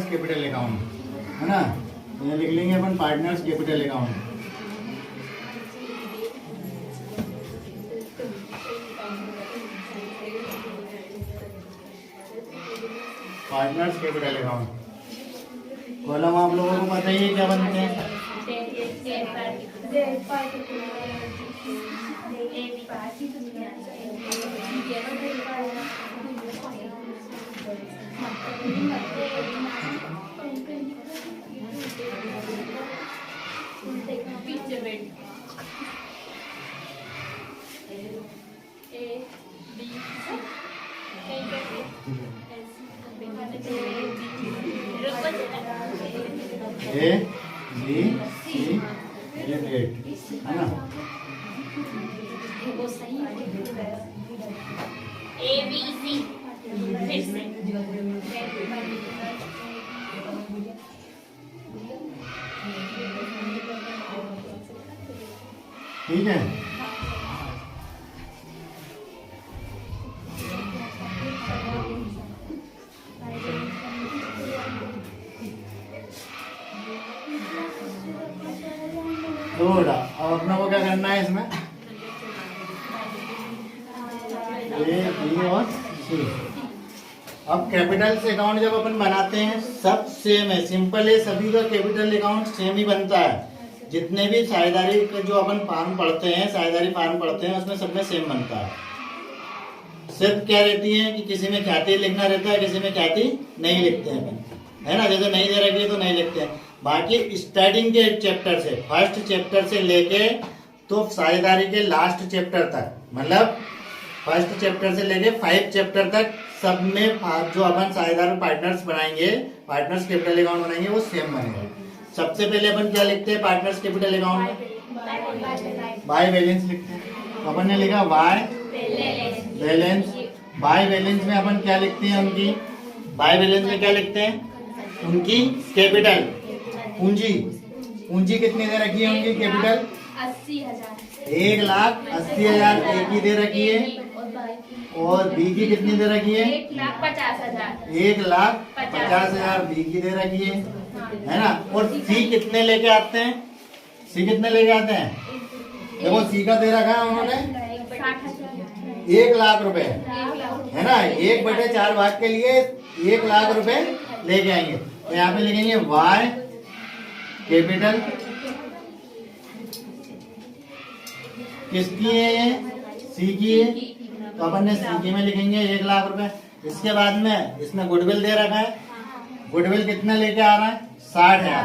Capital account है ना, तो यहाँ लिख लेंगे अपन partners capital account. Partners capital account column आप लोगों को पता ही है क्या बनते हैं। ए बी सी ये डेट है ना, ए बी सी फिर से ठीक है। थोड़ा अब अपने को क्या करना है इसमें, ए बी और सी। अब कैपिटल से अकाउंट जब अपन बनाते हैं सब सेम है, सिंपल है, सभी का कैपिटल अकाउंट सेम ही बनता है। जितने भी साझेदारी का जो अपन फॉर्म पढ़ते हैं, साझेदारी फॉर्म पढ़ते हैं, उसमें सब में सेम बनता है। सिर्फ क्या रहती है कि किसी में ख्याति लिखना रहता है, किसी में ख्याति नहीं लिखते हैं अपन, है ना, जैसे नहीं दे रखी है तो नहीं लिखते हैं। बाकी स्टार्टिंग के चैप्टर से, फर्स्ट चैप्टर से लेके तो साझेदारी के लास्ट चैप्टर तक, मतलब फर्स्ट चैप्टर से लेके 5 चैप्टर तक सब में जो अपन साझेदार पार्टनर्स बनाएंगे, पार्टनर्स कैपिटल अकाउंट बनाएंगे, वो सेम बनेगा। सबसे पहले अपन क्या लिखते हैं पार्टनर्स कैपिटल अकाउंट में, बाय बैलेंस लिखते हैं। तो अपन ने लिखा बाय बैलेंस। बाय बैलेंस में अपन क्या लिखते हैं, उनकी बाय बैलेंस में क्या लिखते हैं, उनकी कैपिटल पूंजी। पूंजी कितनी दे रखी है उनकी कैपिटल, 80,000, 1,80,000 ए की दे रखी है, और बी की कितनी दे रखी है, 1,50,000, 1,50,000 बी की दे रखी है ना। और सी कितने लेके आते हैं, सी कितने लेके आते हैं, देखो सी का दे रखा है उन्होंने 1,00,000 रुपए, है ना। 1/4 भाग के लिए 1,00,000 रुपए लेके आएंगे। तो यहाँ पे लिखेंगे वाई कैपिटल किसकी है, ये सी की है, तो अपन ने सी की में लिखेंगे 1,00,000 रुपए। इसके बाद में इसमें गुडविल दे रखा है, गुडविल कितना लेके आ रहा है, 60,000।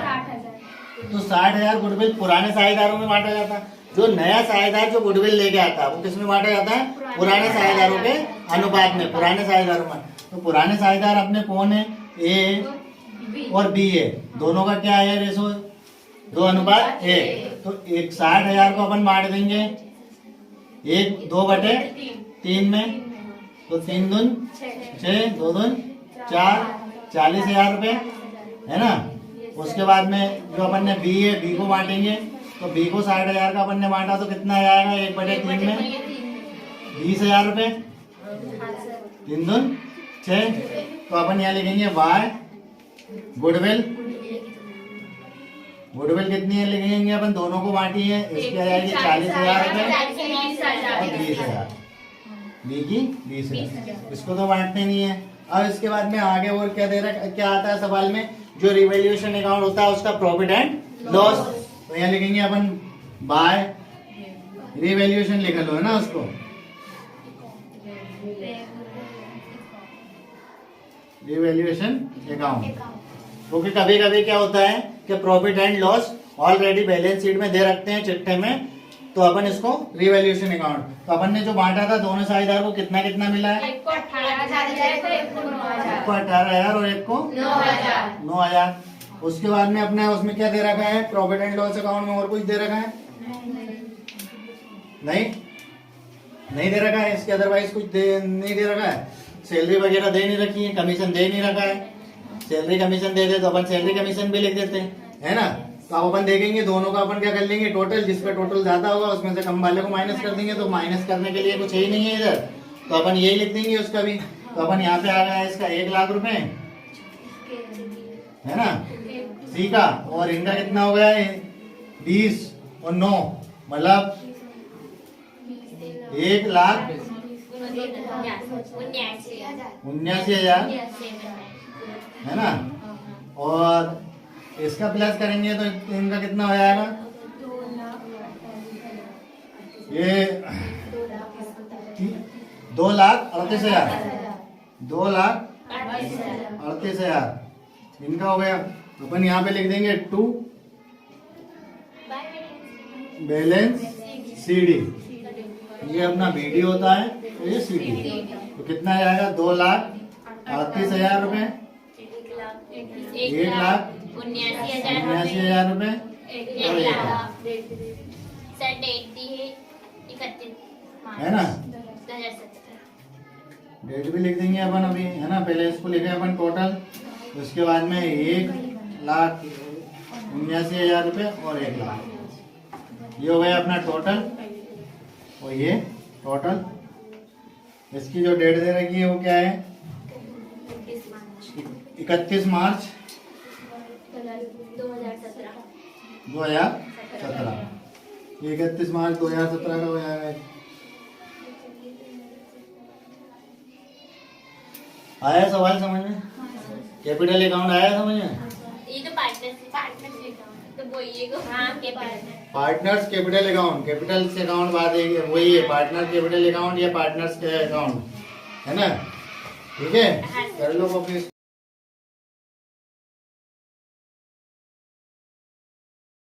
तो 60,000 गुडविल पुराने साझेदारों में बांटा जाता है। जो नया साझेदार जो गुडविल लेके आता है वो किस में बांटा जाता है, पुराने साझेदारों के अनुपात में, पुराने साझेदारों में। तो पुराने साझेदार अपने कौन है, ए और बी है, दोनों का क्या है रेशो, 2:1। तो 60,000 को अपन बांट देंगे 2/3 में, तो 3 दून 6, 2 दून 4, 40,000 रुपए, है ना। उसके बाद में जो अपन ने बी है, बी को बांटेंगे, तो बी को 60,000 का अपन ने बांटा तो कितना आएगा, 1/3 में 20,000 रुपए, 3 दून 6। तो अपन यहाँ लिखेंगे वाई गुडविल, गुडविल कितनी है लिखेंगे अपन, दोनों को बांटी है, इसकी आ जाएगी 40,000 रुपए और 20,000, बी की 20,000। इसको तो बांटते नहीं है। और इसके बाद में आगे और क्या दे रहा, क्या आता है सवाल में, जो रिवैल्यूएशन अकाउंट होता है उसका प्रॉफिट एंड लॉस। तो यहाँ लिखेंगे अपन बाय रिवैल्यूएशन लिख लो, है ना उसको, रिवैल्यूएशन अकाउंट। क्योंकि कभी कभी क्या होता है कि profit and loss already balance sheet में दे रखते हैं चिट्ठे में, तो अपन इसको रिवैल्यूएशन अकाउंट। तो अपन ने जो बांटा था दोनों साझेदार को कितना कितना मिला है, एक को 18,000, एक को 18,000 और एक को 9,000। उसके बाद में अपने उसमें क्या दे रखा है, प्रॉफिट एंड लॉस अकाउंट में और कुछ दे रखा है, नहीं दे रखा है। इसके अदरवाइज कुछ नहीं दे रखा है, सैलरी वगैरह दे नहीं रखी है, कमीशन दे नहीं रखा है। सैलरी कमीशन दे दे तो अपन सैलरी कमीशन भी लिख देते हैं, है ना। तो अब अपन देखेंगे दोनों का अपन क्या कर लेंगे टोटल, जिसका टोटल ज्यादा होगा उसमें से कम वाले को माइनस कर देंगे। तो माइनस करने के लिए कुछ ही नहीं है इधर, तो अपन यही लिख देंगे उसका भी। तो अपन यहाँ पे आ गया इसका 1,00,000 रुपए, है ना। सी का और इनका कितना हो गया है 20 और 9 मतलब 1,79,000 है ना। और इसका प्लस करेंगे तो इनका कितना हो जाएगा ये 2,38,000 2,38,000 इनका हो गया। अपन यहाँ पे लिख देंगे 2 बैलेंस CD। ये अपना BD होता है तो ये CD। तो कितना जाएगा 2,38,000 रुपए 1,79,000 रुपए और 1 लाख है ना। डेट भी लिख देंगे अपन अभी है ना। पहले इसको लिखे अपन टोटल, उसके बाद में 1,79,000 रुपए और 1 लाख। ये हो गया अपना टोटल। और ये टोटल इसकी जो डेट दे रखी है वो क्या है 31 मार्च 2017। 2017। 31 मार्च 2017 का हो जाएगा। आया सवाल समझ में? कैपिटल अकाउंट आया समझ में? ये तो पार्टनर्स तो वो ये को हाँ के पार्टनर्स कैपिटल अकाउंट, कैपिटल से अकाउंट बात है वही है पार्टनर कैपिटल अकाउंट या पार्टनर्स के अकाउंट है ना। ठीक है कर लो कॉपी।